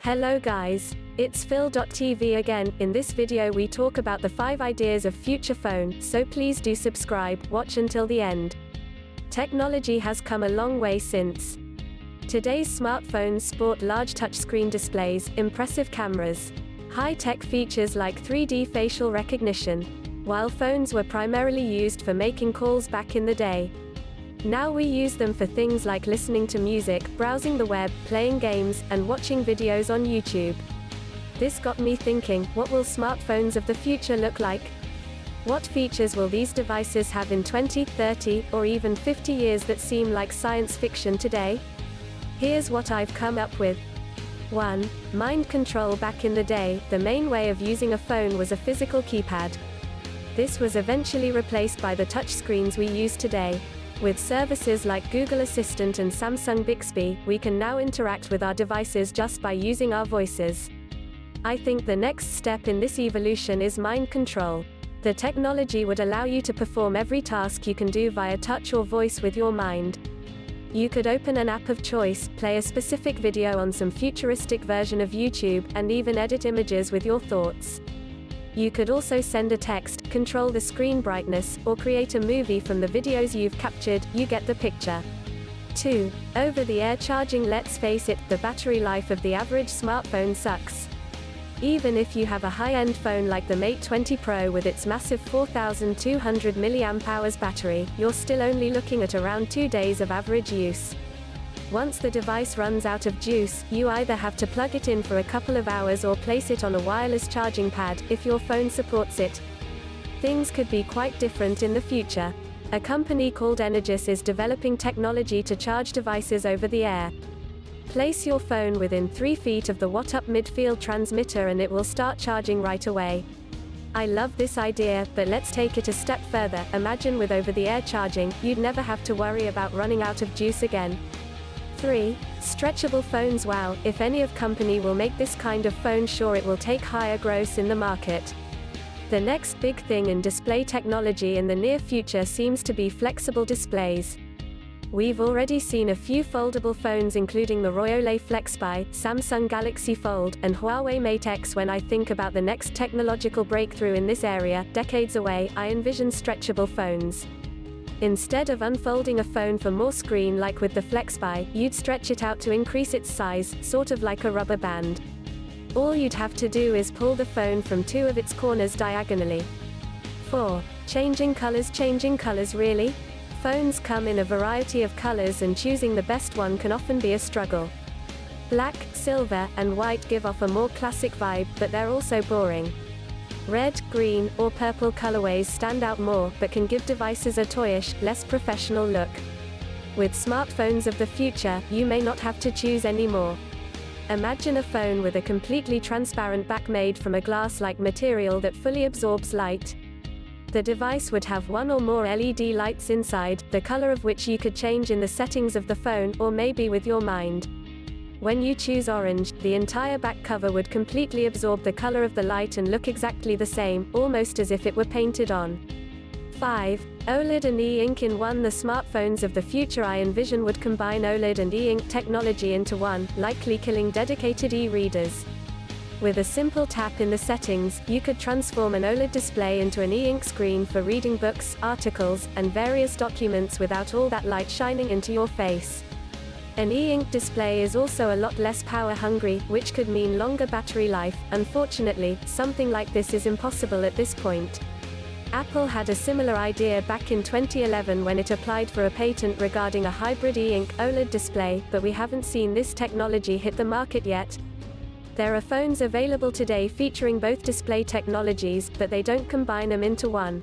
Hello guys, it's Phil.tv again. In this video we talk about the 5 ideas of future phone, so please do subscribe, watch until the end. Technology has come a long way since. Today's smartphones sport large touchscreen displays, impressive cameras, high-tech features like 3D facial recognition, while phones were primarily used for making calls back in the day. Now we use them for things like listening to music, browsing the web, playing games, and watching videos on YouTube. This got me thinking, what will smartphones of the future look like? What features will these devices have in 20, 30, or even 50 years that seem like science fiction today? Here's what I've come up with. 1. Mind control. Back in the day, the main way of using a phone was a physical keypad. This was eventually replaced by the touchscreens we use today. With services like Google Assistant and Samsung Bixby, we can now interact with our devices just by using our voices. I think the next step in this evolution is mind control. The technology would allow you to perform every task you can do via touch or voice with your mind. You could open an app of choice, play a specific video on some futuristic version of YouTube, and even edit images with your thoughts. You could also send a text, control the screen brightness, or create a movie from the videos you've captured. You get the picture. 2. Over-the-air charging. Let's face it, the battery life of the average smartphone sucks. Even if you have a high-end phone like the Mate 20 Pro with its massive 4200 mAh battery, you're still only looking at around 2 days of average use. Once the device runs out of juice, you either have to plug it in for a couple of hours or place it on a wireless charging pad, if your phone supports it. Things could be quite different in the future. A company called Energous is developing technology to charge devices over the air. Place your phone within 3 feet of the WhatsApp midfield transmitter and it will start charging right away. I love this idea, but let's take it a step further. Imagine with over-the-air charging, you'd never have to worry about running out of juice again. 3. Stretchable phones. Wow, if any of company will make this kind of phone, sure it will take higher growth in the market. The next big thing in display technology in the near future seems to be flexible displays. We've already seen a few foldable phones including the Royole FlexBuy, Samsung Galaxy Fold, and Huawei Mate X. When I think about the next technological breakthrough in this area, decades away, I envision stretchable phones. Instead of unfolding a phone for more screen like with the FlexBuy, you'd stretch it out to increase its size, sort of like a rubber band. All you'd have to do is pull the phone from 2 of its corners diagonally. 4. Changing colors. Changing colors, really? Phones come in a variety of colors and choosing the best one can often be a struggle. Black, silver, and white give off a more classic vibe, but they're also boring. Red, green, or purple colorways stand out more, but can give devices a toyish, less professional look. With smartphones of the future, you may not have to choose anymore. Imagine a phone with a completely transparent back made from a glass-like material that fully absorbs light. The device would have 1 or more LED lights inside, the color of which you could change in the settings of the phone, or maybe with your mind. When you choose orange, the entire back cover would completely absorb the color of the light and look exactly the same, almost as if it were painted on. 5. OLED and e-ink in one. The smartphones of the future I envision would combine OLED and e-ink technology into one, likely killing dedicated e-readers. With a simple tap in the settings, you could transform an OLED display into an e-ink screen for reading books, articles, and various documents without all that light shining into your face. An e-ink display is also a lot less power hungry, which could mean longer battery life. Unfortunately, something like this is impossible at this point. Apple had a similar idea back in 2011 when it applied for a patent regarding a hybrid e-ink OLED display, but we haven't seen this technology hit the market yet. There are phones available today featuring both display technologies, but they don't combine them into one.